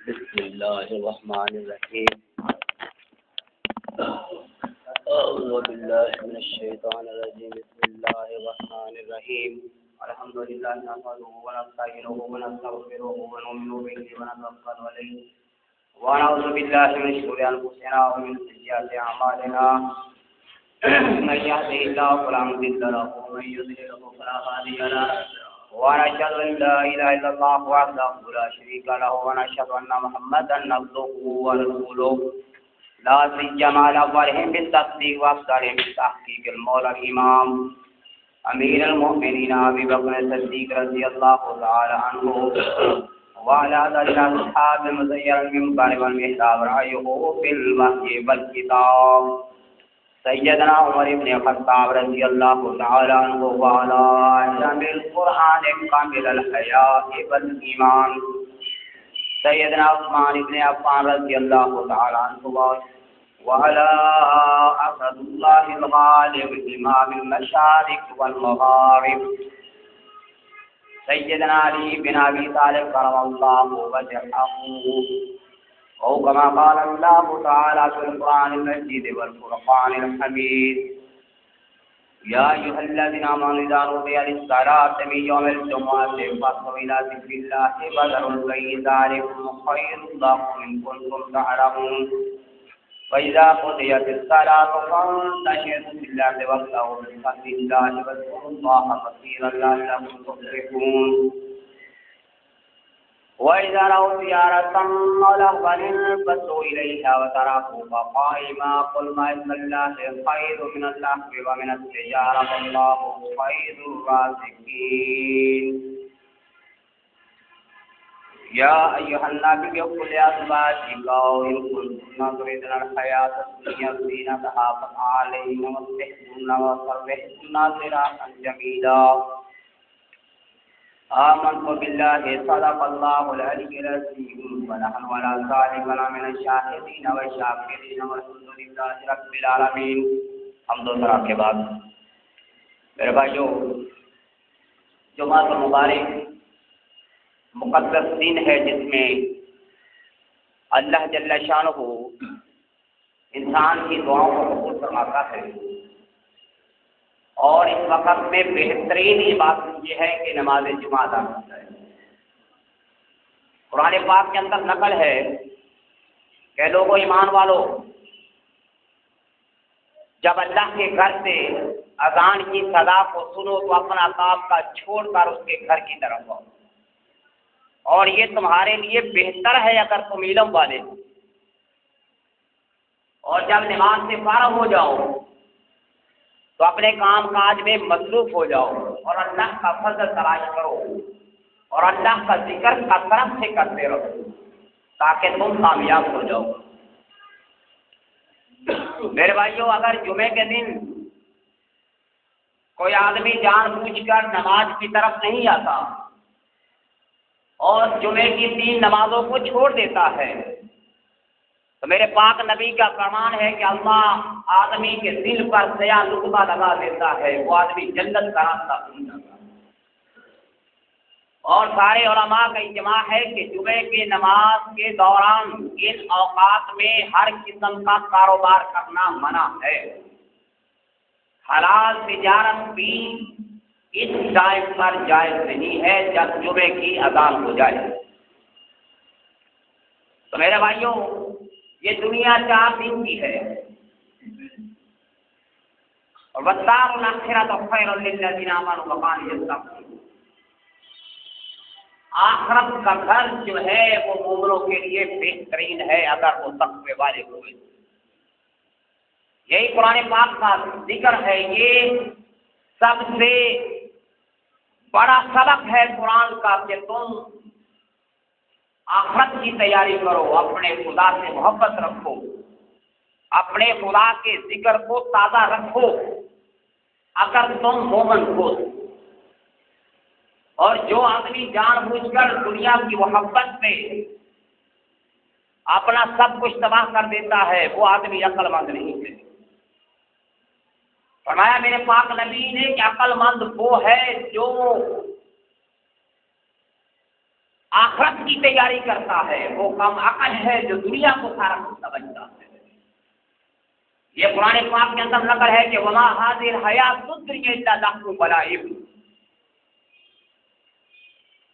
بسم الله الرحمن الرحيم. أعوذ بالله من الشيطان الرجيم. بسم الله الرحمن الرحيم. الحمد لله نحمده ونستعينه ونستغفره ونؤمن به ونتوكل عليه ونعوذ بالله من شرور أنفسنا ومن سيئات أعمالنا. من يهده الله فلا مضل له ومن يضلل فلا هادي له. ونشهد أن لا إله إلا الله وحده لا شريك له ونشهد أن محمدا عبده ورسوله لا سيما على أولهم بالتصديق وأفضلهم بالتحقيق المولى الإمام أمير المؤمنين أبي بكر الصديق رضي الله تعالى عنه وعلى ذلك أصحاب مزين المنبر والمحراب رأيه في الوحي والكتاب سيدنا عمر بن الخطاب رضي الله تعالى عنه وعلى جامع القرآن كامل الحياة والإيمان سيدنا عثمان بن عفان رضي الله تعالى عنه وعلى أسد الله الغالب إمام المشارق والمغارب سيدنا علي بن أبي طالب كرم الله وجهه أو كما قال الله تعالى في القرآن المجيد والفرقان الحميد يا أيها الذين آمنوا إذا نودي للصلاة من يوم الجمعة فاسعوا إلى ذكر الله وذروا البيع ذلكم خير لكم إن كنتم تعلمون وإذا قضيت الصلاة فانتشروا في الأرض وابتغوا من فضل الله واذكروا الله كثيرا لعلكم تفلحون وإذا رأوا تجارة أو لهوا انبسطوا إليها وتركوك قائما قل ما عند الله خير من اللهو ومن التجارة والله خير الرازقين يا أيها النبي قل لأزواجك إن كنتن تردن الحياة الدنيا زينتها فتعالين وامتحن وسرحن سراحا جميلا آمنت بالله صدق الله العلي العظيم ونحن على ذلك من الشاهدين والشاكرين والحمد لله رب العالمين. حمد و ثنا کے بعد میرے بھائیو، جمعہ المبارک مقدس دن ہے جس میں اللہ جل شانہ انسان کی دعاؤں کو قبول فرماتا ہے، اور اس وقت میں بہترین عبادت یہ ہے کہ نماز جمعہ ادا کرتا ہے. قرآن پاک کے اندر نقل ہے کہ لوگوں ایمان والو، جب اللہ کے گھر سے اذان کی صدا کو سنو تو اپنا کام کا چھوڑ کر اس کے گھر کی طرف آؤ، اور یہ تمہارے لیے بہتر ہے اگر تم علم والے ہو. اور جب نماز سے فارغ ہو جاؤ تو اپنے کام کاج میں مصروف ہو جاؤ اور اللہ کا فضل تلاش کرو اور اللہ کا ذکر کثرت سے کرتے رہو تاکہ تم کامیاب ہو جاؤ. میرے بھائیوں، اگر جمعے کے دن کوئی آدمی جان بوجھ کر نماز کی طرف نہیں آتا اور جمعے کی 3 نمازوں کو چھوڑ دیتا ہے تو میرے پاک نبی کا فرمان ہے کہ اللہ آدمی کے دل پر سیاہ نقطہ لگا دیتا ہے، وہ آدمی جنت کا راستہ بھول جاتا ہے. اور سارے علماء کا اجماع ہے کہ جمعے کی نماز کے دوران ان اوقات میں ہر قسم کا کاروبار کرنا منع ہے. حلال تجارت بھی اس ٹائم پر جائز نہیں ہے جب جمعے کی اذان ہو جائے. تو میرے بھائیوں، یہ دنیا 4 دن کی ہے، اور والدار الآخرۃ خیر للذین آمنوا وکانوا یتقون. آخرت کا گھر جو ہے وہ مومنوں کے لیے بہترین ہے اگر وہ تقوی والے ہوئے. یہی قرآن پاک کا ذکر ہے. یہ سب سے بڑا سبق ہے قرآن کا کہ تم آخرت کی تیاری کرو، اپنے خدا سے محبت رکھو، اپنے خدا کے ذکر کو تازہ رکھو اگر تم مومن ہو. اور جو آدمی جان بوجھ کر دنیا کی محبت میں اپنا سب کچھ تباہ کر دیتا ہے وہ آدمی عقل مند نہیں ہے. فرمایا میرے پاک نبی نے کہ عقل مند وہ ہے جو آخرت کی تیاری کرتا ہے وہ کم عقل ہے جو دنیا کو سارا کچھ سمجھتا ہے۔ یہ قرآن پاک کے اندر نقل ہے کہ وما هذه الحیات الدنیا الا لهو ولعب،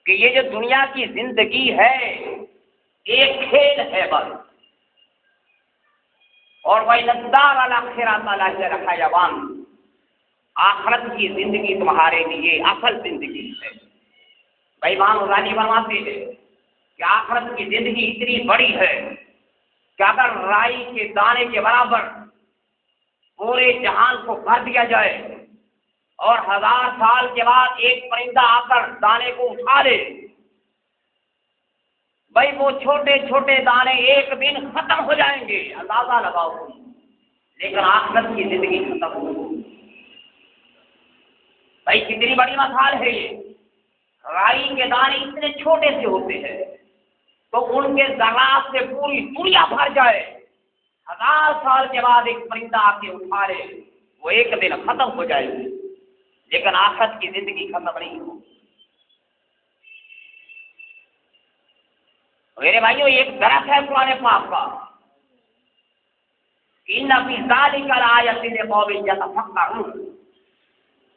کہ یہ جو دنیا کی زندگی ہے ایک کھیل ہے بس، اور وَإِنَّ الدَّارَ الْآخِرَةَ لَهِيَ الْحَيَوَانُ، آخرت کی زندگی تمہارے لیے اصل زندگی ہے۔ بھائی امام غزالی فرماتے ہیں کہ آخرت کی زندگی اتنی بڑی ہے کہ اگر رائی کے دانے کے برابر پورے جہان کو بھر دیا جائے اور 1000 سال کے بعد ایک پرندہ آ کر دانے کو اٹھا لے، بھائی وہ چھوٹے چھوٹے دانے ایک دن ختم ہو جائیں گے، اندازہ لگاؤ، لیکن آخرت کی زندگی ختم ہو۔ بھائی کتنی بڑی مثال ہے یہ، رائی کے دانے اتنے چھوٹے سے ہوتے ہیں تو ان کے ذرات سے پوری دنیا بھر جائے، 1000 سال کے بعد ایک پرندہ آ کے اٹھا لے، وہ ایک دن ختم ہو جائے گی، لیکن آخرت کی زندگی ختم نہیں ہو۔ میرے بھائیوں ایک درخت ہے قرآن پاک کا، ان فی ذلک لآیۃ لقوم یتفکرون۔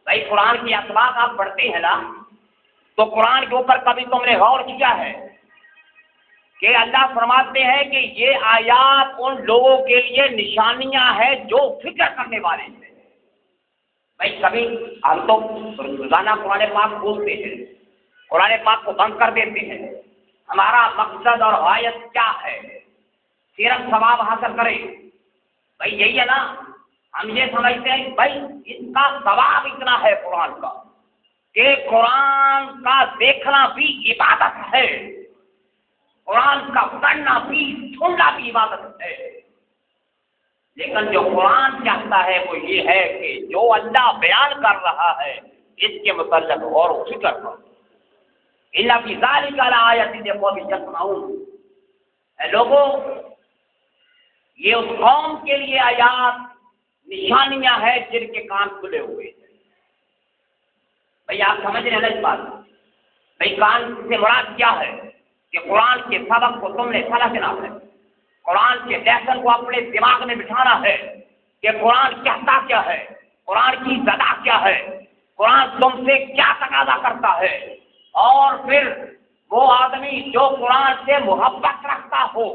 بھائی قرآن کی اسباق آپ پڑھتے ہیں نا تو قرآن کے اوپر کبھی تم نے غور کیا ہے کہ اللہ فرماتے ہیں کہ یہ آیات ان لوگوں کے لیے نشانیاں ہیں جو فکر کرنے والے ہیں۔ بھائی کبھی ہم تو روزانہ قرآن پاک بولتے ہیں، قرآن پاک کو بند کر دیتے ہیں، ہمارا مقصد اور غایت کیا ہے؟ صرف ثواب حاصل کریں۔ بھائی یہی ہے نا، ہم یہ سمجھتے ہیں بھائی اس کا ثواب اتنا ہے قرآن کا کہ قرآن کا دیکھنا بھی عبادت ہے، قرآن کا پڑھنا بھی سننا بھی عبادت ہے۔ لیکن جو قرآن چاہتا ہے وہ یہ ہے کہ جو اللہ بیان کر رہا ہے اس کے متعلق غور و فکر کرو۔ اِنَّ فِي ذَلِكَ لَآیَةٍ لِقَوْمٍ یَسْمَعُونَ، اے لوگوں یہ اس قوم کے لیے آیات نشانیاں ہیں جن کے کان کھلے ہوئے ہیں۔ بھئی آپ سمجھ رہے ہیں نا اس بات؟ بھئی کان سے مراد کیا ہے کہ قرآن کے سبق کو تم نے سمجھنا ہے، قرآن کے لیسن کو اپنے دماغ میں بٹھانا ہے کہ قرآن کہتا کیا ہے، قرآن کی زدا کیا ہے، قرآن تم سے کیا تقاضا کرتا ہے، اور پھر وہ آدمی جو قرآن سے محبت رکھتا ہو،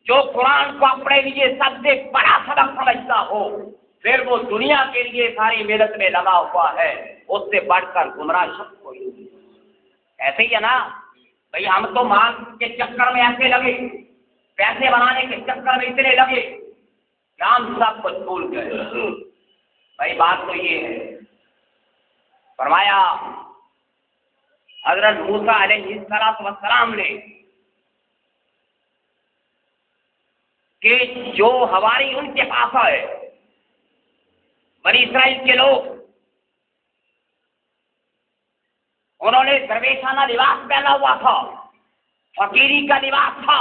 جو قرآن کو اپنے لیے سب سے بڑا سبق سمجھتا ہو، پھر وہ دنیا کے لیے ساری محنت میں لگا ہوا ہے، اس سے بڑھ کر گمراہ شخص کوئی نہیں۔ ایسے ہی ہے نا، بھئی ہم تو مال کے چکر میں ایسے لگے، پیسے بنانے کے چکر میں اتنے لگے کہ ہم سب کچھ بھول گئے۔ بھئی بات تو یہ ہے، فرمایا حضرت موسیٰ علیہ السلام نے کہ جو ہماری ان کے پاس آئے، بنی اسرائیل کے لوگ، انہوں نے درویشانہ لباس پہنا ہوا تھا، فقیری کا لباس تھا۔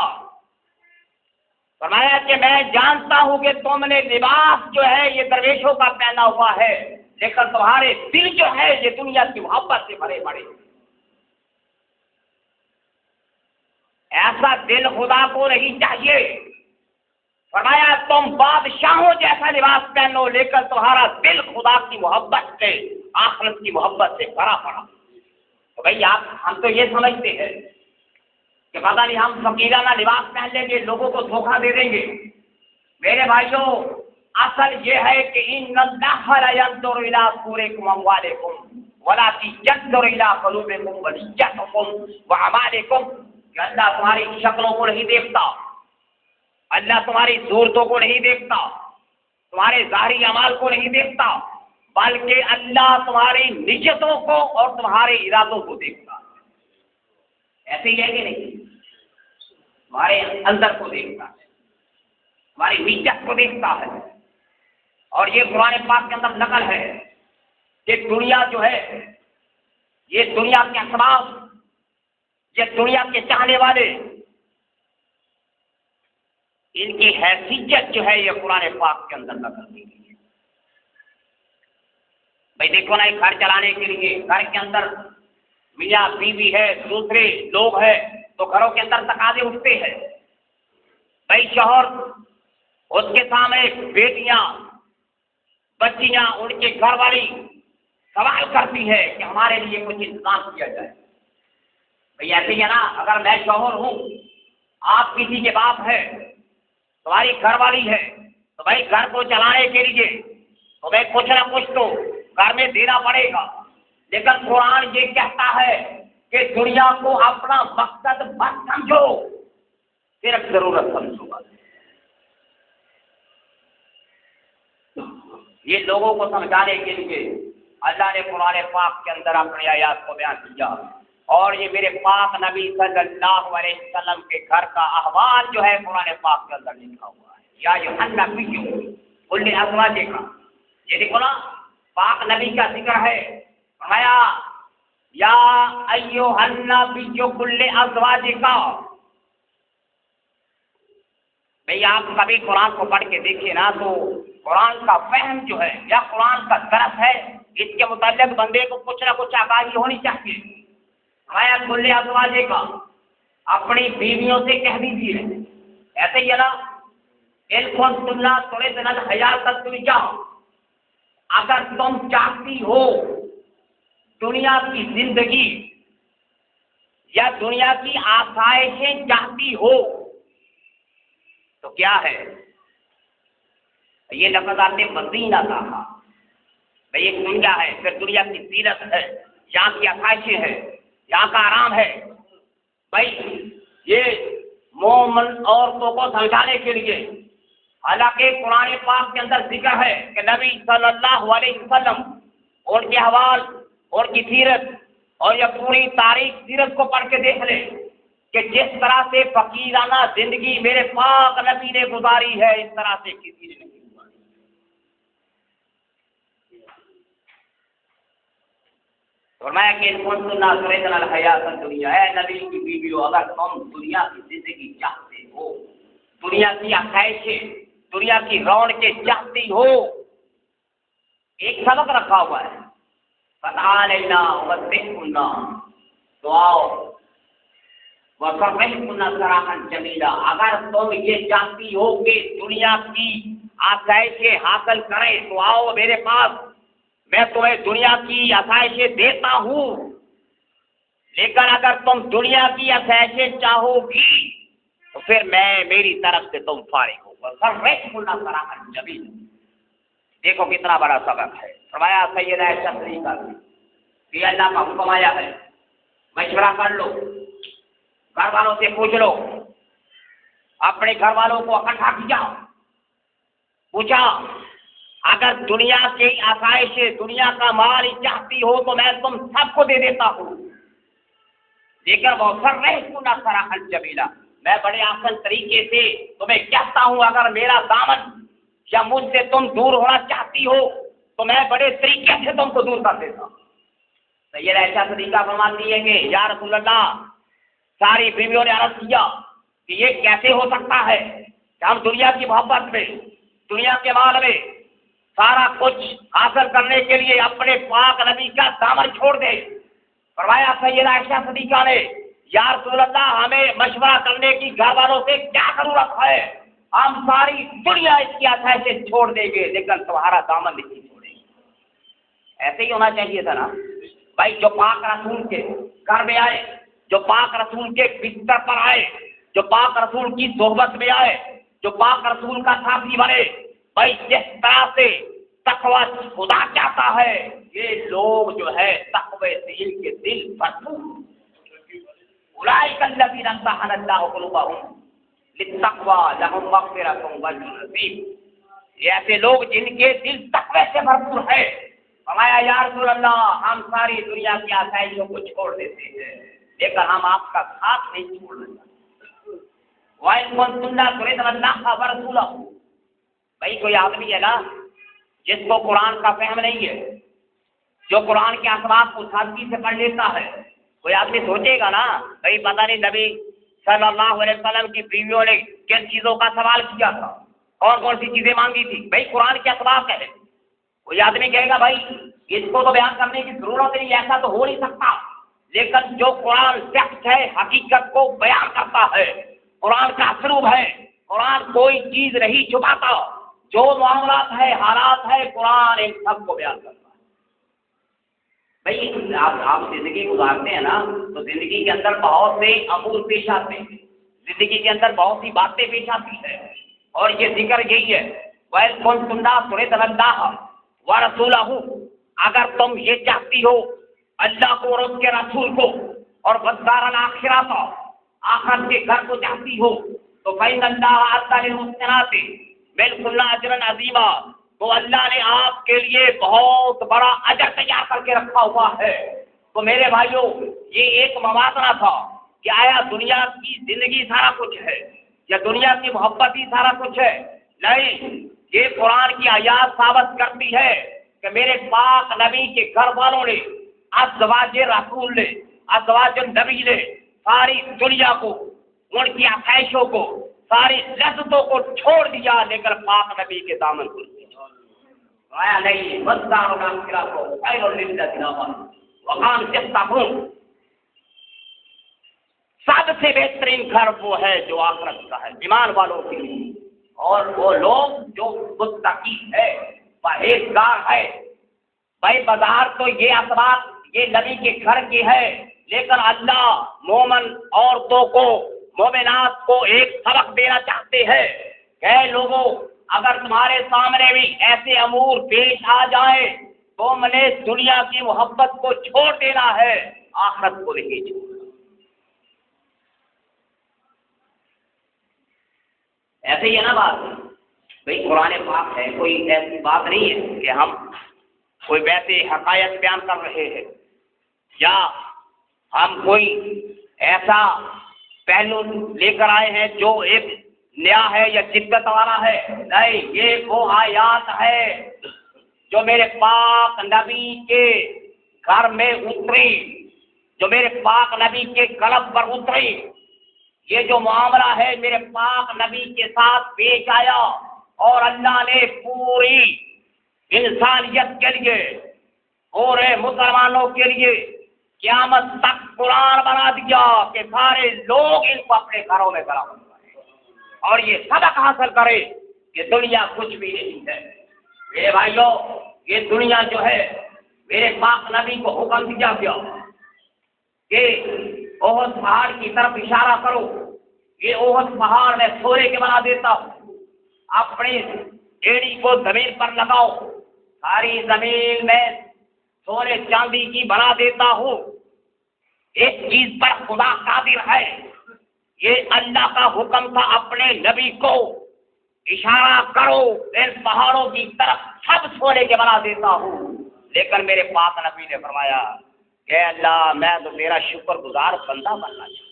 فرمایا کہ میں جانتا ہوں کہ تم نے لباس جو ہے یہ درویشوں کا پہنا ہوا ہے، لیکن تمہارے دل جو ہے یہ دنیا کی محبت سے بھرے پڑے۔ ایسا دل خدا کو نہیں چاہیے۔ فرمایا تم بادشاہوں جیسا لباس پہنو لیکن تمہارا دل خدا کی محبت سے، آخرت کی محبت سے بھرا پڑا۔ تو بھئی ہم تو یہ سمجھتے ہیں کہ پتہ نہیں ہم فقیرانہ لباس پہن لیں گے لوگوں کو دھوکہ دے دیں گے۔ میرے بھائیوں اصل یہ ہے کہ ان اللہ لا ينظر الى صورکم واموالکم ولکن ينظر الى قلوبکم ونیتکم واعمالکم، کہ اللہ تمہاری شکلوں کو نہیں دیکھتا، اللہ تمہاری صورتوں کو نہیں دیکھتا، تمہارے ظاہری اعمال کو نہیں دیکھتا، بلکہ اللہ تمہاری نیتوں کو اور تمہارے ارادوں کو دیکھتا ہے۔ ایسے ہی ہے کہ نہیں؟ تمہارے اندر کو دیکھتا ہے، تمہاری نیت کو دیکھتا ہے۔ اور یہ قرآن پاک کے اندر نقل ہے کہ دنیا جو ہے، یہ دنیا کے اسباب، یہ دنیا کے چاہنے والے، ان کی حیثیت جو ہے یہ قرآن پاک کے اندر نقل کی گئی ہے۔ بھائی دیکھو نا، ایک گھر چلانے کے لیے گھر کے اندر میاں بیوی ہے، دوسرے لوگ ہیں، تو گھروں کے اندر تقاضے اٹھتے ہیں، بھائی شوہر، اس کے سامنے بیٹیاں، بچیاں، ان کے گھر والی سوال کرتی ہے کہ ہمارے لیے کچھ انتظام کیا جائے۔ بھئی ایسے ہی ہے نا، اگر میں شوہر ہوں، آپ کسی کے باپ ہے، تمہاری گھر والی ہے، تو بھائی گھر کو چلانے کے لیے تمہیں کچھ نہ کچھ تو گھر میں دینا پڑے گا۔ لیکن قرآن یہ کہتا ہے کہ دنیا کو اپنا مقصد مت سمجھو، صرف ضرورت سمجھو۔ یہ لوگوں کو سمجھانے کے لیے اللہ نے قرآن پاک کے اندر اپنی آیات کو بیان کیا، اور یہ میرے پاک نبی صلی اللہ علیہ وسلم کے گھر کا احوال جو ہے قرآن پاک کے اندر لکھا ہوا ہے۔ یا یوحنا نبی کل ازواج کا، یہ دیکھو نا، پاک نبی کا ذکر ہے، فرمایا یا ایھا النبی کل ازواج کا۔ بھئی آپ کبھی قرآن کو پڑھ کے دیکھیے نا، تو قرآن کا فہم جو ہے یا قرآن کا درس ہے، اس کے متعلق بندے کو کچھ نہ کچھ آگاہی ہونی چاہیے۔ فرمایا کل ازواج کا، اپنی بیویوں سے کہہ دیجیے، ایسے ہی ہے نا، ان کنتن تردن الحیاۃ الدنیا، اگر تم چاہتی ہو دنیا کی زندگی یا دنیا کی آسائشیں چاہتی ہو تو کیا ہے؟ یہ لفظ آپ نے مدینہ کہا، بھئی ایک دنیا ہے، پھر دنیا کی زینت ہے، یہاں کی آسائشیں ہیں، یہاں کا آرام ہے۔ بھئی یہ مومن عورتوں کو سمجھانے کے لیے، حالانکہ قرآن پاک کے اندر ذکر ہے کہ نبی صلی اللہ علیہ وسلم، ان کے حوال اور کی سیرت اور یہ پوری تاریخ سیرت کو پڑھ کے دیکھ لیں کہ جس طرح سے فقیرانہ زندگی میرے پاک نبی نے گزاری ہے، اس طرح سے کسی نے نہیں گزاری۔ فرمایا کہ ان کنتن تردن الحیاۃ الدنیا، اے نبی کی بیویوں، اگر تم دنیا کی زندگی چاہتے ہو، دنیا کی آسائشیں، دنیا کی رونقیں چاہتی ہو، ایک سبق رکھا ہوا ہے، فتعالينا ومتعكن، تو آؤ، وسرحكن سراحا جميلا، اگر تم یہ چاہتی ہو کہ دنیا کی آسائشیں حاصل کریں تو آؤ میرے پاس، میں تمہیں دنیا کی آسائشیں دیتا ہوں۔ لیکن اگر تم دنیا کی آسائشیں چاہو گی تو پھر میں میری طرف سے تم فارغ ہو۔ وسرحكن سراحا جميلا، دیکھو کتنا بڑا سبق ہے۔ فرمایا سیدہ عائشہ صدیقہ کہ اللہ کا حکم آیا ہے، مشورہ کر لو، گھر والوں سے پوچھ لو، اپنے گھر والوں کو اکٹھا کیا، پوچھا اگر دنیا کی آسائشیں، دنیا کا مال ہی چاہتی ہو تو میں تم سب کو دے دیتا ہوں، لیکن وہ سرحکن سراحا جمیلا، میں بڑے آسان طریقے سے تمہیں کہتا ہوں، اگر میرا دامن یا مجھ سے تم دور ہونا چاہتی ہو تو میں بڑے طریقے سے تم کو دور کر دیتا ہوں۔ سیدہ عائشہ صدیقہ فرماتی ہے کہ یا رسول اللہ، ساری بیویوں نے عرض کیا کہ یہ کیسے ہو سکتا ہے کہ ہم دنیا کی محبت میں، دنیا کے مال میں سارا کچھ حاصل کرنے کے لیے اپنے پاک نبی کا دامن چھوڑ دیں۔ فرمایا سیدہ عائشہ صدیقہ نے، یا رسول اللہ، ہمیں مشورہ کرنے کی گھر والوں سے کیا ضرورت ہے، ہم ساری دنیا اس کی آسائشیں چھوڑ دیں گے لیکن تمہارا دامن نہیں چھوڑیں گے۔ ایسے ہی ہونا چاہیے تھا نا بھائی، جو پاک رسول کے گھر میں آئے، جو پاک رسول کے بستر پر آئے، جو پاک رسول کی صحبت میں آئے، جو پاک رسول کا ساتھی بنے، بھائی جس طرح سے تقوی خدا چاہتا ہے، یہ لوگ جو ہے تقوی سے ان کے دل بھرپور، اولئک الذین امتحن اللہ قلوبہم للتقوی لہم مغفرۃ واجر عظیم، یہ ایسے لوگ جن کے دل تقوی سے بھرپور ہے۔ فرمایا یا رسول اللہ، ہم ساری دنیا کی آسائشوں کو چھوڑ دیتے ہیں لیکن ہم آپ کا ساتھ نہیں چھوڑنا چاہتے۔ وَإِن كُنتُنَّ تُرِدْنَ اللَّهَ وَرَسُولَهُ، بھائی کوئی آدمی ہے نا جس کو قرآن کا فہم نہیں ہے، جو قرآن کے اسباب کو سادگی سے پڑھ لیتا ہے، کوئی آدمی سوچے گا نا بھائی پتہ نہیں نبی صلی اللہ علیہ وسلم کی بیویوں نے کن چیزوں کا سوال کیا تھا، کون کون سی چیزیں مانگی تھی، بھائی قرآن کے اسباب کہے۔ کوئی آدمی کہے گا بھائی اس کو تو بیان کرنے کی ضرورت نہیں، ایسا تو ہو نہیں سکتا، لیکن جو قرآن ٹیکسٹ ہے حقیقت کو بیان کرتا ہے، قرآن کا اسلوب ہے، قرآن کوئی چیز نہیں چھپاتا، جو معاملات ہے حالات ہے قرآن ان سب کو بیان کرتا ہے۔ بھائی آپ زندگی گزارتے ہیں نا، تو زندگی کے اندر بہت سے امور پیش آتے ہیں، زندگی کے اندر بہت سی باتیں پیش آتی ہیں، اور یہ ذکر یہی ہے وَإِذْ كُنتُمْ تُرِيدُونَ اللَّهَ وَرَسُولَهُ، اگر تم یہ چاہتی ہو اللہ کو اور اس کے رسول کو اور والدار الآخرہ کو، آخرت کے گھر کو چاہتی ہو، تو فإن اللہ أعد للمحسنات منکن اجرا عظیما، تو اللہ نے آپ کے لیے بہت بڑا اجر تیار کر کے رکھا ہوا ہے۔ تو میرے بھائیوں، یہ ایک موازنہ تھا کہ آیا دنیا کی زندگی سارا کچھ ہے یا دنیا کی محبت ہی سارا کچھ ہے؟ نہیں، یہ قرآن کی آیات ثابت کرتی ہے کہ میرے پاک نبی کے گھر والوں نے، ازواج رسول نے، ازواج نبی نے ساری دنیا کو، ان کی آسائشوں کو، ساری لذتوں کو چھوڑ دیا، لیکن پاک نبی کے دامن کو آیا نہیں۔ وَالدَّارُ الْآخِرَةُ خَيْرٌ لِلَّذِينَ آمَنُوا وَكَانُوا يَتَّقُونَ، سب سے بہترین گھر وہ ہے جو آخرت کا ہے ایمان والوں کے لیے، اور وہ لوگ جو متقی ہے، پرہیزگار ہے۔ بھائی بازار تو یہ اسباب یہ نبی کے گھر کی ہے، لیکن اللہ مومن عورتوں کو، مومنات کو ایک سبق دینا چاہتے ہیں کہ اے لوگوں، اگر تمہارے سامنے بھی ایسے امور پیش آ جائیں تو تم نے دنیا کی محبت کو چھوڑ دینا ہے، آخرت کو نہیں چھوڑنا۔ ایسے ہی ہے نا بات؟ بھائی قرآن پاک ہے، کوئی ایسی بات نہیں ہے کہ ہم کوئی ویسے حقائق بیان کر رہے ہیں یا ہم کوئی ایسا پہلو لے کر آئے ہیں جو ایک نیا ہے یا جدت والا ہے، نہیں، یہ وہ آیات ہے جو میرے پاک نبی کے گھر میں اتری، جو میرے پاک نبی کے قلب پر اتری۔ یہ جو معاملہ ہے میرے پاک نبی کے ساتھ پیش آیا، اور اللہ نے پوری انسانیت کے لیے، پورے مسلمانوں کے لیے قیامت تک قرآن بنا دیا کہ سارے لوگ ان کو اپنے گھروں میں کریں اور یہ سبق حاصل کرے کہ دنیا کچھ بھی نہیں ہے۔ میرے بھائیوں، یہ دنیا جو ہے میرے پاک نبی کو حکم دیا گیا کہ احد پہاڑ کی طرف اشارہ کرو، یہ احد پہاڑ میں سونے کے بنا دیتا ہوں، اپنی ایڑی کو زمین پر لگاؤ، ساری زمین میں سونے چاندی کی بنا دیتا ہوں۔ ایک چیز پر خدا قادر ہے، یہ اللہ کا حکم تھا اپنے نبی کو، اشارہ کرو ان پہاڑوں کی طرف، سب سونے کے بنا دیتا ہوں، لیکن میرے پاک نبی نے فرمایا کہ اللہ میں تو میرا شکر گزار بندہ بننا چاہتا ہوں۔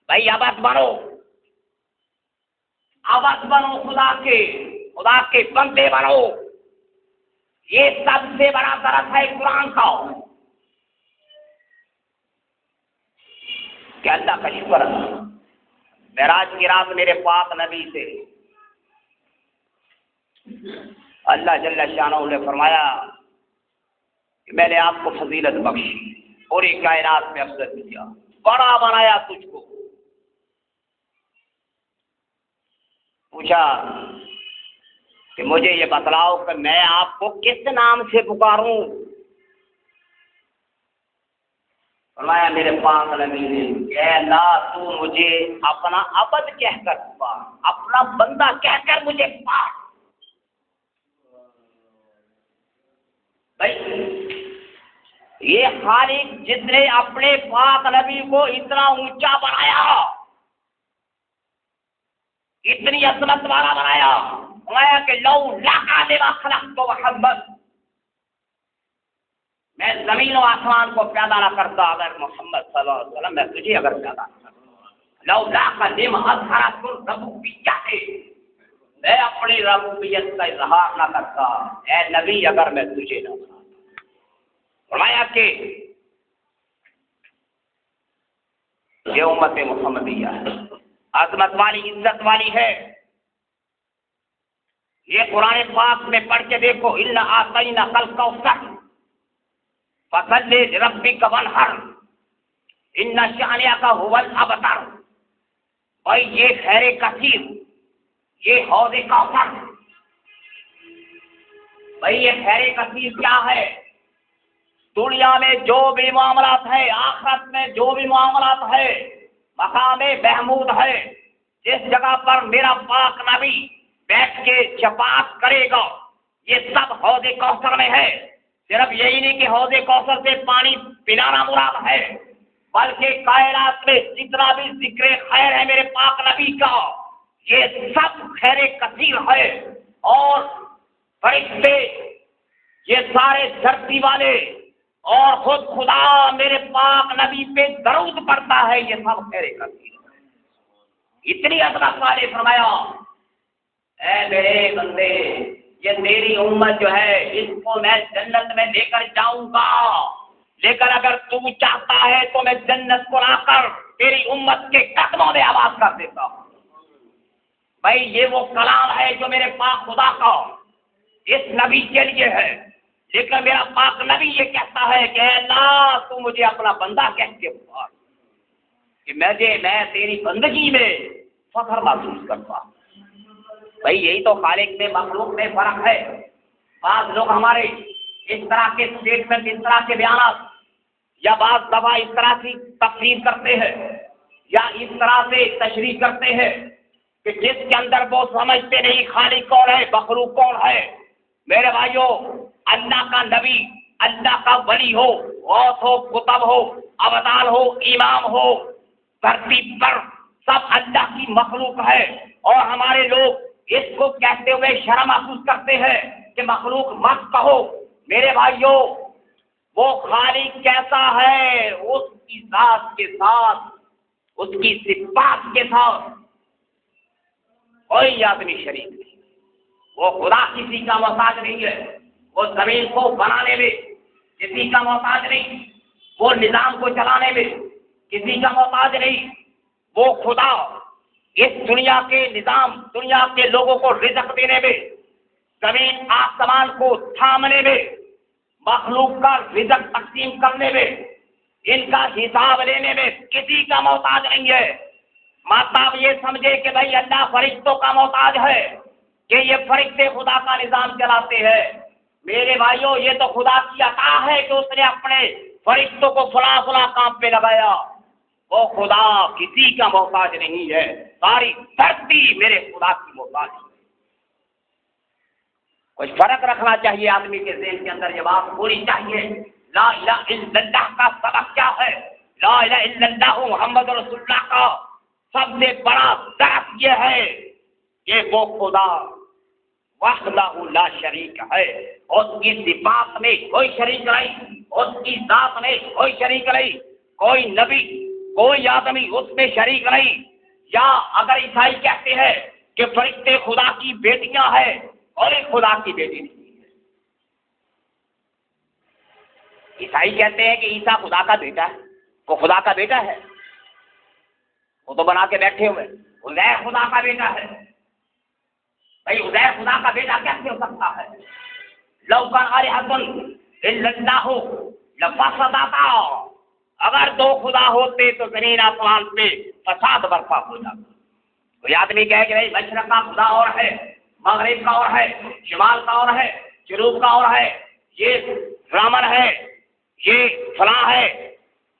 بھائی عبد بنو، عبد بنو، خدا کے بندے بنو، یہ سب سے بڑا درس ہے قرآن کا کہ اللہ کا شکر ہے۔ معراج کی رات میرے پاک نبی سے اللہ جل شانہ نے فرمایا کہ میں نے آپ کو فضیلت بخشی، پوری کائنات میں افضل کیا، بڑا بنایا تجھ کو۔ پوچھا کہ مجھے یہ بتلاؤ کہ میں آپ کو کس نام سے پکاروں؟ فرمایا میرے پاک نبی نے کہ اے اللہ تو مجھے اپنا عبد کہہ کر پکار، اپنا بندہ کہہ کر مجھے پکار۔ بھائی یہ خالق جس نے اپنے پاک نبی کو اتنا اونچا بنایا، اتنی عظمت والا بنایا، فرمایا کہ لو لاقا لما خلقت محمد، میں زمین و آسمان کو پیدا نہ کرتا اگر محمد صلی اللہ علیہ وسلم میں تجھے اگر پیدا نہ کرتا، لو لاقا لما اظہرت ربوبیت، میں اپنی ربوبیت کا اظہار نہ کرتا اے نبی اگر میں تجھے نہ بناتا۔ فرمایا کہ یہ امت محمدیہ ہے، عظمت والی، عزت والی ہے۔ یہ قرآن پاک میں پڑھ کے دیکھو، اِنَّا أَعْطَيْنَاكَ الْكَوْثَرَ، فصل لربک وانحر ان شانئک هو الابتر۔ بھائی یہ خیر کثیر، یہ حوض کوثر، بھائی یہ خیر کثیر کیا ہے؟ دنیا میں جو بھی معاملات ہے، آخرت میں جو بھی معاملات ہے، مقام محمود ہے، جس جگہ پر میرا پاک نبی بیٹھ کے شفاعت کرے گا، یہ سب حوض کوثر میں ہے۔ صرف یہی نہیں کہ حوض کوثر سے پانی پلانا مراد ہے، بلکہ کائنات میں جتنا بھی ذکر خیر ہے میرے پاک نبی کا، یہ سب خیر کثیر ہے۔ اور فرشتے، یہ سارے دھرتی والے اور خود خدا میرے پاک نبی پہ درود پڑتا ہے، یہ سب خیر کثیر ہے۔ اتنی عظمت والے فرمایا، اے میرے بندے، یہ تیری امت جو ہے اس کو میں جنت میں لے کر جاؤں گا، لیکن اگر تو چاہتا ہے تو میں جنت کو لا کر تیری امت کے قدموں میں آباد کر دیتا ہوں۔ بھائی یہ وہ کلام ہے جو میرے پاک خدا کا اس نبی کے لیے ہے، لیکن میرا پاک نبی یہ کہتا ہے کہ اے اللہ تو مجھے اپنا بندہ کہہ کے پکار کہ میں تیری بندگی میں فخر محسوس کرتا ہوں۔ بھائی یہی تو خالق میں مخلوق میں فرق ہے۔ بعض لوگ ہمارے اس طرح کے اسٹیٹمنٹ، اس طرح کے بیانات، یا بعض دفعہ اس طرح کی تفسیر کرتے ہیں یا اس طرح سے تشریح کرتے ہیں کہ جس کے اندر وہ سمجھتے نہیں خالق کون ہے، مخلوق کون ہے۔ میرے بھائیوں، اللہ کا نبی، اللہ کا ولی ہو، غوث ہو، قطب ہو، ابدال ہو، امام ہو، دھرتی پر سب اللہ کی مخلوق ہے، اور ہمارے لوگ اس کو کہتے ہوئے شرم محسوس کرتے ہیں کہ مخلوق مت کہو۔ میرے بھائیوں، وہ خالق کیسا ہے، اس کی ذات کے ساتھ، اس کی صفات کے ساتھ کوئی آدمی شریک نہیں۔ وہ خدا کسی کا محتاج نہیں ہے، وہ زمین کو بنانے میں کسی کا محتاج نہیں، وہ نظام کو چلانے میں کسی کا محتاج نہیں۔ وہ خدا اس دنیا کے نظام، دنیا کے لوگوں کو رزق دینے میں، زمین آسمان کو تھامنے میں، مخلوق کا رزق تقسیم کرنے میں، ان کا حساب لینے میں کسی کا محتاج نہیں ہے۔ مطلب یہ سمجھے کہ بھائی اللہ فرشتوں کا محتاج ہے کہ یہ فرشتے خدا کا نظام چلاتے ہیں۔ میرے بھائیوں، یہ تو خدا کی عطا ہے کہ اس نے اپنے فرشتوں کو فلاں فلاں کام پہ لگایا۔ وہ خدا کسی کا محتاج نہیں ہے، ساری دھرتی میرے خدا کی محتاج ہے۔ کچھ فرق رکھنا چاہیے آدمی کے ذہن کے اندر، یہ بات ہونی چاہیے۔ لا الہ الا اللہ کا سبق کیا ہے؟ لا الہ الا اللہ محمد رسول اللہ کا سب سے بڑا درس یہ ہے کہ وہ خدا وحدہ لا شریک ہے، اس کی صفات میں کوئی شریک نہیں، اس کی ذات میں کوئی شریک نہیں، کوئی نبی، کوئی آدمی اس میں شریک نہیں۔ یا اگر عیسائی کہتے ہیں کہ فرشتے خدا کی بیٹیاں ہیں، کوئی خدا کی بیٹی نہیں ہے۔ عیسائی کہتے ہیں کہ عیسیٰ خدا کا بیٹا ہے، وہ خدا کا بیٹا ہے، وہ تو بنا کے بیٹھے ہوئے، عزیر خدا کا بیٹا ہے۔ بھائی عزیر خدا کا بیٹا کیسے ہو سکتا ہے؟ لو کان آلہۃ الا اللہ لفسدتا، اگر دو خدا ہوتے تو زمین آسمان پہ فساد برپا ہو جاتا۔ کوئی آدمی کہے کہ بھائی مشرق کا خدا اور ہے، مغرب کا اور ہے، شمال کا اور ہے، جنوب کا اور ہے، یہ برامن ہے، یہ فلاں ہے،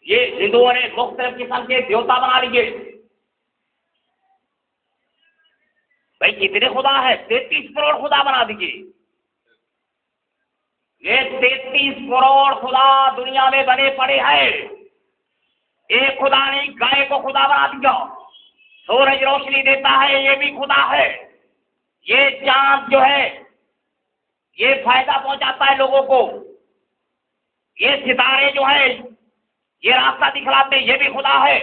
یہ ہندوؤں نے مختلف قسم کے دیوتا بنا لیے۔ بھائی کتنے خدا ہے؟ 33 کروڑ خدا بنا دیجیے۔ یہ 33 کروڑ خدا دنیا میں بنے پڑے ہیں، ایک خدا نے گائے کو خدا بنا دیا۔ سورج روشنی دیتا ہے، یہ بھی خدا ہے۔ یہ چاند جو ہے یہ فائدہ پہنچاتا ہے لوگوں کو۔ یہ ستارے جو ہیں یہ راستہ دکھلاتے، یہ بھی خدا ہے۔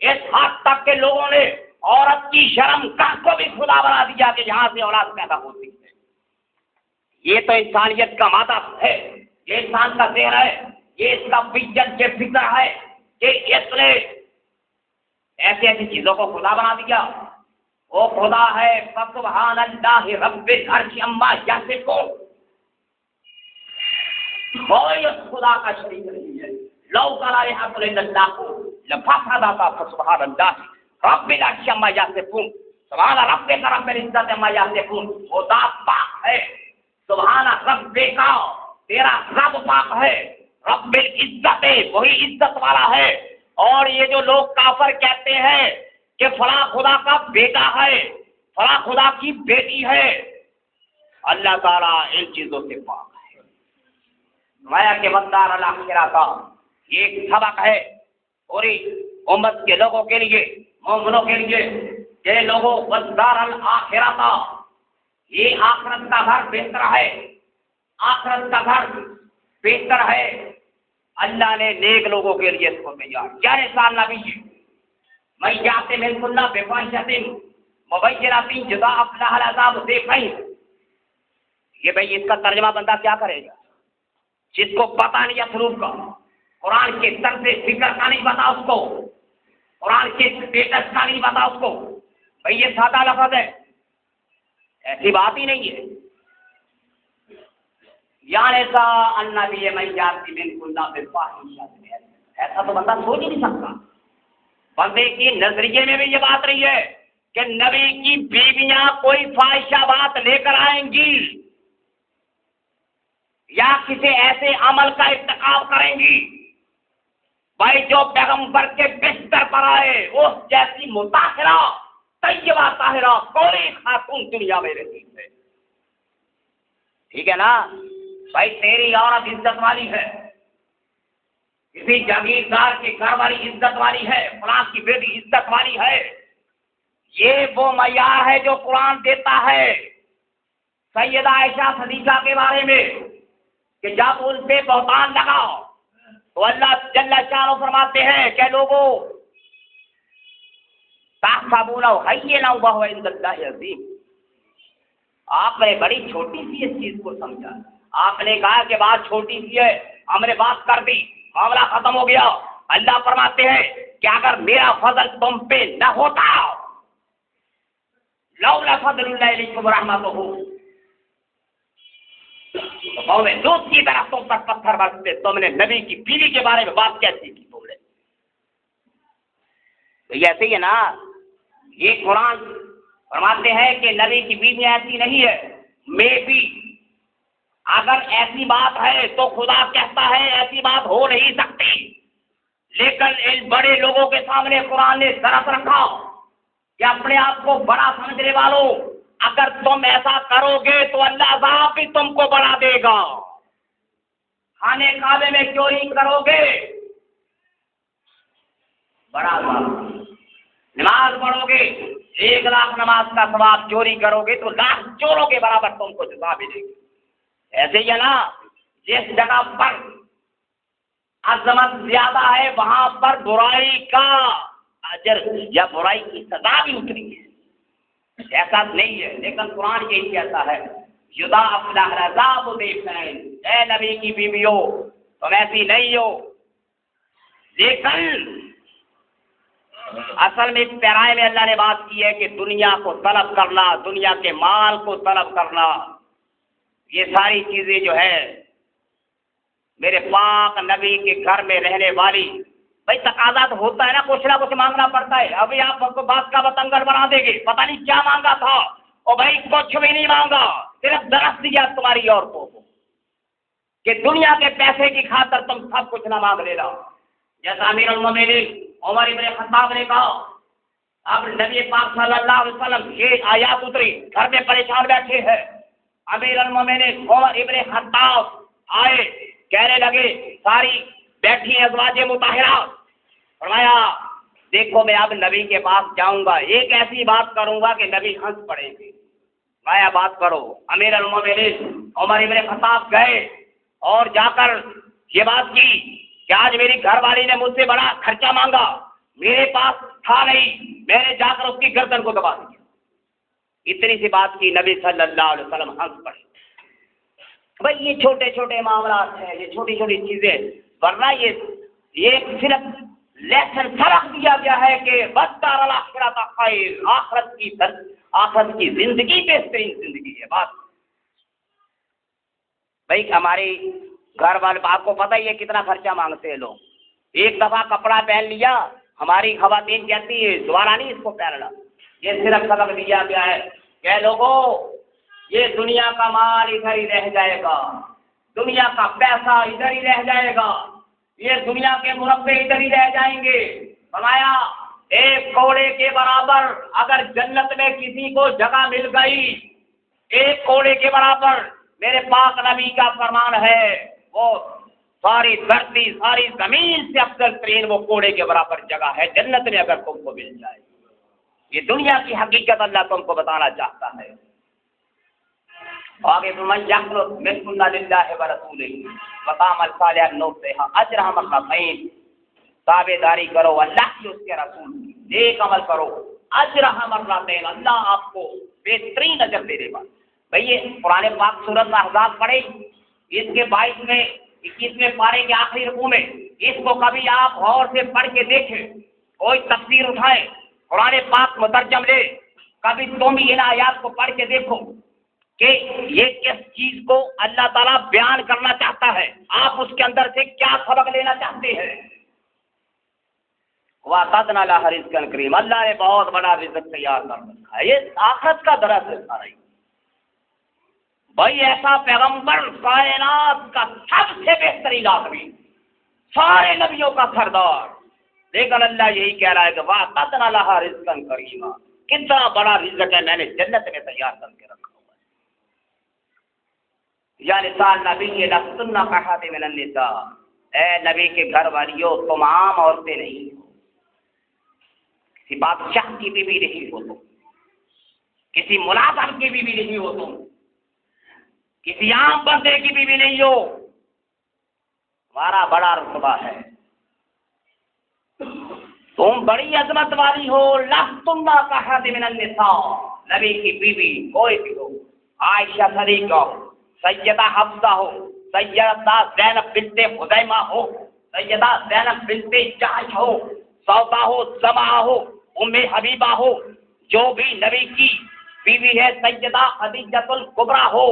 اس حد تک کے لوگوں نے عورت کی شرم گاہ کو بھی خدا بنا دیا کہ جہاں سے اولاد پیدا ہوتی ہے۔ یہ تو انسانیت کا مادہ ہے، یہ انسان کا ذہن ہے، یہ اس کا ویژن کے فکر ہے کہ اس نے ایسی ایسی چیزوں کو خدا بنا دیا۔ وہ خدا ہے فسبحان اللہ رب العرش عما یصفون۔ کوئی اس خدا کا شریک نہیں ہے. لو کلا الحق للہ لفسدت فسبحان اللہ رب العرش عما یصفون. سبحان ربک رب العزت عما یصفون. وہ ذات پاک ہے. سبحان ربک کا تیرا رب پاک ہے. رب العزت وہی عزت والا ہے. اور یہ جو لوگ کافر کہتے ہیں کہ فلاں خدا کا بیٹا ہے, فلاں خدا کی بیٹی ہے, اللہ تعالیٰ ان چیزوں سے پاک ہے. مایا کے مقدار الآخرہ کا یہ ایک سبق ہے پوری امت کے لوگوں کے لیے, مومنوں کے لیے کہ لوگوں مقدار الآخرہ کا, یہ آخرت کا گھر بہتر ہے, آخرت کا گھر بہتر ہے. اللہ نے نیک لوگوں کے لیے اس کو بھیجا. کیا انسان نبی میں جاتے میں سننا بفاحشۃ مبینۃ یضاعف لها العذاب ضعفین. یہ بھائی اس کا ترجمہ بندہ کیا کرے گا جس کو پتہ نہیں اسلوب کا, قرآن کے طرز فکر کا نہیں پتا اس کو, قرآن کے اسٹیٹس کا نہیں پتا اس کو. بھائی یہ سادہ لفظ ہے, ایسی بات ہی نہیں ہے. یعنی ایسا النبی من یاتی منکم بفاحشۃ, ایسا تو بندہ سوچ ہی نہیں سکتا. بندے کی نظریے میں بھی یہ بات رہی ہے کہ نبی کی بیویاں کوئی فاحشہ بات لے کر آئیں گی یا کسی ایسے عمل کا ارتکاب کریں گی بھائی جو پیغمبر کے بستر پر آئے اس جیسی مطہرہ طیبہ طاہرہ کوئی خاتون دنیا میں رہتی ہے. ٹھیک ہے نا بھائی, تیری عورت عزت والی ہے, کسی جاگیردار کے گھر والی عزت والی ہے, فلاں کی بیٹی عزت والی ہے. یہ وہ معیار ہے جو قرآن دیتا ہے سیدہ عائشہ صدیقہ کے بارے میں کہ جب ان پہ بہتان لگا تو اللہ جل شانہ فرماتے ہیں کہ لوگوں تحسبونہ ہینا وہو عند اللہ عظیم. آپ نے بڑی چھوٹی سی اس چیز کو سمجھا. آپ نے کہا کہ بات چھوٹی سی ہے, ہم نے بات کر دی, معاملہ ختم ہو گیا. اللہ فرماتے ہیں کہ اگر میرا فضل تم پہ نہ ہوتا, لولا فضل اللہ علیکم ورحمتہ, تو قوم لوط کی طرح تم پر پتھر برستے. تم نے نبی کی بیوی کے بارے میں بات کیسی کی تم نے؟ تو یہ ایسے ہی ہے نا. یہ قرآن فرماتے ہیں کہ نبی کی بیوی ایسی نہیں ہے. میں بھی اگر ایسی بات ہے تو خدا کہتا ہے ایسی بات ہو نہیں سکتی, لیکن ان بڑے لوگوں کے سامنے قرآن نے شرط رکھا کہ اپنے آپ کو بڑا سمجھنے والوں, اگر تم ایسا کرو گے تو اللہ عذاب بھی تم کو بڑھا دے گا. خانے کعبے میں چوری کرو گے بڑا عذاب, نماز پڑھو گے 1,00,000 نماز کا ثواب, چوری کرو گے تو 1,00,000 چوروں کے برابر تم کو سزا ملے گی. ایسے ہی ہے نا, جس جگہ پر عظمت زیادہ ہے وہاں پر برائی کا اجر یا برائی کی سزا بھی اتری ہے. ایسا نہیں ہے, لیکن قرآن یہی کہتا ہے یضاعف لها العذاب ضعفین. اے نبی کی بیویوں تم ایسی نہیں ہو. لیکن اصل میں پیرائے میں اللہ نے بات کی ہے کہ دنیا کو طلب کرنا, دنیا کے مال کو طلب کرنا, یہ ساری چیزیں جو ہے میرے پاک نبی کے گھر میں رہنے والی. بھائی تقاضا تو ہوتا ہے نا, کچھ نہ کچھ مانگنا پڑتا ہے. ابھی آپ کو بات کا بتنگڑ بنا دیں گے, پتہ نہیں کیا مانگا تھا, اور بھائی کچھ بھی نہیں مانگا, صرف درخت دیا تمہاری عورتوں کو کہ دنیا کے پیسے کی خاطر تم سب کچھ نہ مانگ لینا. جیسا امیر المومنین عمر ابن خطاب نے کہا, اب نبی پاک صلی اللہ علیہ وسلم یہ آیات اتری, گھر میں پریشان بیٹھے ہیں. امیر المومنین عمر ابن خطاب آئے, کہنے لگے ساری بیٹھی ازواج مطہرات, فرمایا دیکھو میں اب نبی کے پاس جاؤں گا, ایک ایسی بات کروں گا کہ نبی ہنس پڑیں گے. فرمایا بات کرو. امیر المومنین عمر ابن خطاب گئے اور جا کر یہ بات کی کہ آج میری گھر والی نے مجھ سے بڑا خرچہ مانگا, میرے پاس تھا نہیں, میں نے جا کر اس کی گردن کو دبا دیا. اتنی سی بات کی, نبی صلی اللہ علیہ وسلم ہنس پڑے. بھائی یہ چھوٹے چھوٹے معاملات ہیں, یہ چھوٹی چھوٹی چیزیں, ورنہ یہ صرف لیسن سبق دیا گیا ہے کہ بدتر الآخرۃ خیر, آخرت کی زندگی بہترین زندگی ہے. بات بھائی ہماری گھر والے آپ کو پتہ ہی ہے کتنا خرچہ مانگتے ہیں لوگ. ایک دفعہ کپڑا پہن لیا ہماری خواتین کہتی ہے دوبارہ نہیں اس کو پہننا. یہ صرف سبق دیا گیا ہے کہ لوگوں یہ دنیا کا مال ادھر ہی رہ جائے گا, دنیا کا پیسہ ادھر ہی رہ جائے گا, یہ دنیا کے مربع ادھر ہی رہ جائیں گے. فرمایا ایک کوڑے کے برابر اگر جنت میں کسی کو جگہ مل گئی, ایک کوڑے کے برابر, میرے پاک نبی کا فرمان ہے وہ ساری دھرتی ساری زمین سے افضل ترین وہ کوڑے کے برابر جگہ ہے جنت میں اگر تم کو مل جائے. یہ دنیا کی حقیقت اللہ تم کو بتانا چاہتا ہے. آگے من یخلق منکن للہ ورسولہ وتعمل صالحا نؤتها اجرها مرتين, تابع داری کرو اللہ کی اس کے رسول کی, نیک عمل کرو, اجرها مرتين, اللہ آپ کو بہترین اجر دے گا. بھئی یہ قرآن پاک سورۃ احزاب پڑھے, اس کے 22 21 پارے کے آخری رکوع میں اس کو کبھی آپ غور سے پڑھ کے دیکھیں, کوئی تفسیر اٹھائے, قرآن پاک مترجم لے, کبھی تم بھی ان آیات کو پڑھ کے دیکھو کہ یہ کس چیز کو اللہ تعالیٰ بیان کرنا چاہتا ہے, آپ اس کے اندر سے کیا سبق لینا چاہتے ہیں. وَأَعْتَدْنَا لَهَا رِزْقًا كَرِيمًا, اللہ نے بہت بڑا رزق تیار کر رکھا ہے. یہ آخرت کا درس ہے سارا. بھائی ایسا پیغمبر کائنات کا سب سے بہترین آدمی, سارے نبیوں کا سردار, لیکن اللہ یہی کہہ رہا ہے کہ وَأَعْتَدْنَا لَهَا رِزْقًا كَرِيمًا, کتنا بڑا رزق ہے میں نے جنت میں تیار کر کے رکھا ہوا ہے. یا نساء النبی لستن كأحد من النساء, اے نبی کے گھر والیوں تم عام عورتیں نہیں ہو, کسی بادشاہ کی بیوی نہیں ہو تم, کسی ملازم کی بیوی نہیں ہو تم, کسی عام بندے کی بیوی نہیں ہو, تمہارا بڑا رتبہ ہے, تم بڑی عظمت والی ہو. لستن كأحد من النساء, نبی کی بیوی کوئی بھی ہو, عائشہ صدیقہ ہو, سیدہ حفصہ ہو, سیدہ زینب بنت خزیمہ ہو, سیدہ زینب بنت جحش ہو, سودا ہو, سما ہو, ام حبیبہ ہو, جو بھی نبی کی بیوی ہے سیدہ خدیجہ الکبریٰ ہو,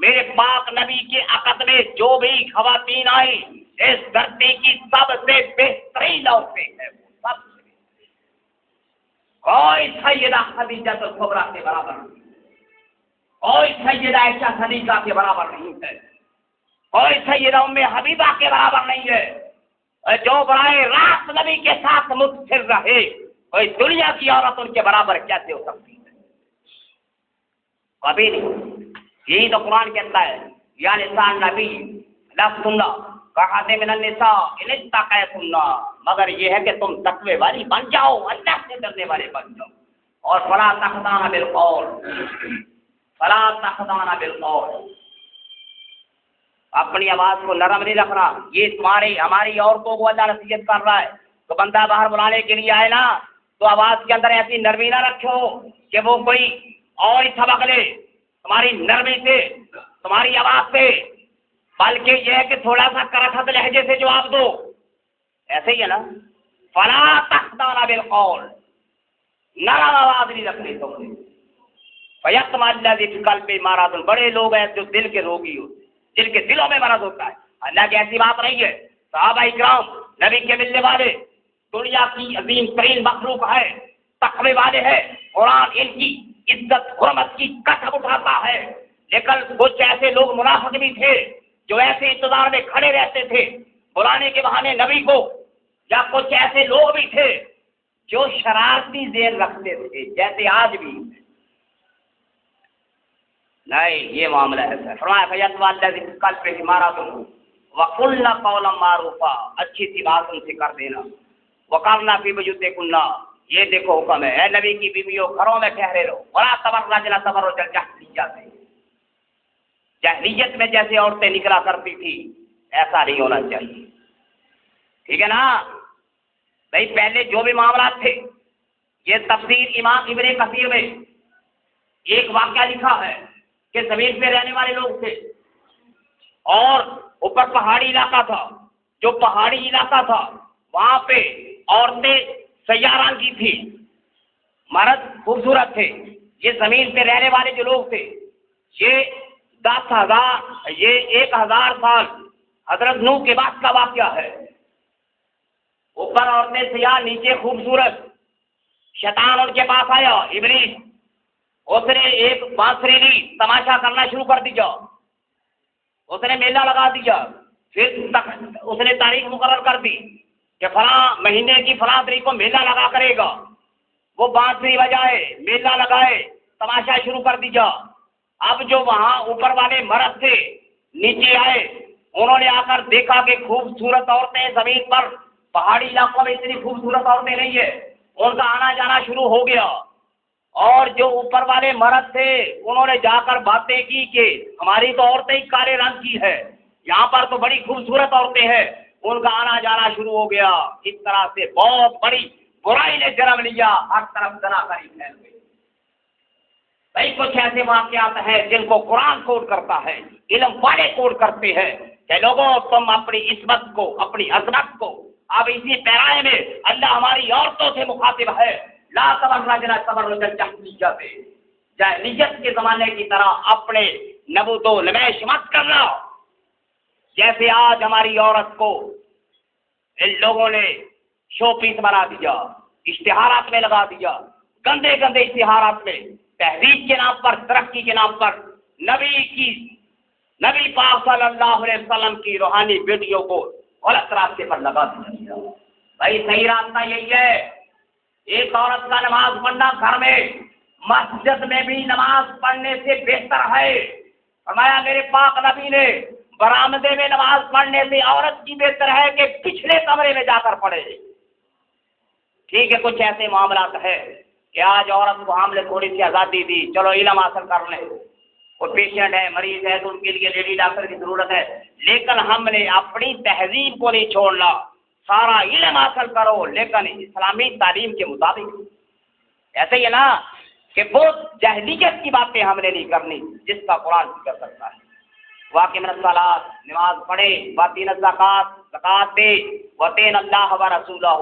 میرے پاک نبی کے عقد میں جو بھی خواتین آئی اس دھرتی کی سب سے بہترین عورتیں ہیں, وہ سب سے کوئی سیدہ خدیجہ الکبریٰ کے برابر نہیں, کوئی سیدہ عائشہ صدیقہ کے برابر نہیں ہے, کوئی سیدہ ام حبیبہ کے برابر نہیں ہے. جو برائے راست نبی کے ساتھ متصل رہے, کوئی دنیا کی عورت ان کے برابر کیسے ہو سکتی ہے؟ کبھی نہیں. یہی تو قرآن کہتا ہے یا نساء النبی لستن كأحد من النساء إن اتقيتن, مگر یہ ہے کہ تم تقوی والی بن جاؤ, اللہ سے ڈرنے والے بن جاؤ. اور فلا تخضعن بالقول, فلا تخضعن بالقول, اپنی آواز کو نرم نہیں رکھنا. یہ ہماری عورتوں کو اللہ نصیحت کر رہا ہے. تو بندہ باہر بلانے کے لیے آئے نا تو آواز کے اندر ایسی نرمی نہ رکھو کہ وہ کوئی اور ہی سبق لے تمہاری نرمی سے, تمہاری آواز سے, بلکہ یہ ہے کہ تھوڑا سا کرخت لہجے سے جواب دو. ایسے ہی ہے نا, فلا تخضعن بالقول, نرم آواز نہیں رکھنی تم نے. فیطمع الذی فی قلبہ مرض, بڑے لوگ ہیں جو دل کے روگی ہوتے, جن کے دلوں میں مرض ہوتا ہے. اللہ کی ایسی بات نہیں ہے. صحابہ اکرام نبی کے ملنے والے, دنیا کی عظیم ترین مخلوق ہے, تقوی والے ہیں, قرآن ان کی عزت حرمت کی قسم اٹھاتا ہے. لیکن کچھ ایسے لوگ منافق بھی تھے جو ایسے انتظار میں کھڑے رہتے تھے بلانے کے بہانے نبی کو, یا کچھ ایسے لوگ بھی تھے جو شرارتی ذہن رکھتے تھے جیسے آج بھی. نہیں, یہ معاملہ ہے. فرمایا فیطمع الذی فی قلبہ مرض وقلن قولا معروفا, اچھی سی بات ان سے کر دینا. وقرن فی بیوتکن, یہ دیکھو حکم ہے اے نبی کی بیویوں گھروں میں ٹھہرے رہو. ولا تبرجن تبرج الجاہلیہ, جاہلیت میں جیسے عورتیں نکلا کرتی تھی ایسا نہیں ہونا چاہیے. ٹھیک ہے نا بھائی. پہلے جو بھی معاملات تھے, یہ تفسیر امام ابن کثیر میں ایک واقعہ لکھا ہے کہ زمین پہ رہنے والے لوگ تھے اور اوپر پہاڑی علاقہ تھا. جو پہاڑی علاقہ تھا وہاں پہ عورتیں سیاہ رنگ کی تھی, مرد خوبصورت تھے. یہ زمین پہ رہنے والے جو لوگ تھے یہ 10,000 یہ 1,000 سال حضرت نوح کے بعد کا واقعہ ہے. اوپر عورتیں سیاہ، نیچے خوبصورت. شیطان ان کے پاس آیا، ابلیس. اس نے ایک بانسری لی، تماشا کرنا شروع کر دیا. اس نے میلہ لگا دیا. پھر اس نے تاریخ مقرر کر دی کہ فلاں مہینے کی فلاں تاریخ کو میلہ لگا کرے گا. وہ بانسری بجائے، میلہ لگائے، تماشا شروع کر دیا. اب جو وہاں اوپر والے مرد تھے نیچے آئے، انہوں نے آ کر دیکھا کہ خوبصورت عورتیں زمین پر، پہاڑی علاقوں میں اتنی خوبصورت عورتیں نہیں ہیں. ان کا آنا جانا شروع ہو گیا. اور جو اوپر والے مرد تھے انہوں نے جا کر باتیں کی کہ ہماری تو عورتیں ہی کالے رنگ کی ہے، یہاں پر تو بڑی خوبصورت عورتیں ہیں. ان کا آنا جانا شروع ہو گیا. اس طرح سے بہت بڑی برائی نے جنم لیا، ہر طرف زناکاری پھیل گئی. بھائی کچھ ایسے واقعات ہیں جن کو قرآن کوڈ کرتا ہے، علم والے کوڈ کرتے ہیں کہ لوگوں تم اپنی عصمت کو، اپنی عظمت کو. اب اسی پیرائے میں اللہ ہماری عورتوں سے مخاطب ہے، لا تبرجنا تبرج الجاہلیہ، جاہلیت کے زمانے کی طرح اپنے نبوت و نمائش مت کرنا. جیسے آج ہماری عورت کو ان لوگوں نے شو پیس بنا دیا، اشتہارات میں لگا دیا، گندے گندے اشتہارات میں، تحریک کے نام پر، ترقی کے نام پر نبی پاک صلی اللہ علیہ وسلم کی روحانی ویڈیو کو غلط راستے پر لگا دیا. بھائی صحیح راستہ یہی ہے، ایک عورت کا نماز پڑھنا گھر میں، مسجد میں بھی نماز پڑھنے سے بہتر ہے. فرمایا میرے پاک نبی نے، برآمدے میں نماز پڑھنے سے عورت کی بہتر ہے کہ پچھلے کمرے میں جا کر پڑھے. ٹھیک ہے، کچھ ایسے معاملات ہیں کہ آج عورت کو ہم نے تھوڑی سی آزادی دی، چلو علم حاصل کر لیں. کوئی پیشنٹ ہے، مریض ہے تو ان کے لیے لیڈی ڈاکٹر کی ضرورت ہے، لیکن ہم نے اپنی تہذیب کو نہیں چھوڑنا. سارا علم حاصل کرو لیکن اسلامی تعلیم کے مطابق. ایسے ہی ہے نا کہ وہ جاہلیت کی باتیں ہم نے نہیں کرنی جس کا قرآن کر سکتا ہے. واقعی الصلاۃ، نماز پڑھے، واتین الزکات، زکات دے، وطین اللہ و رسولہ،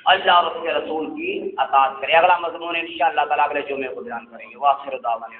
اللہ اور اس کے رسول کی اطاعت کرے. اگلا مضمون انشاءاللہ تعالیٰ اگلے جمعے کو بیان کریں گے. وآخر دعوانا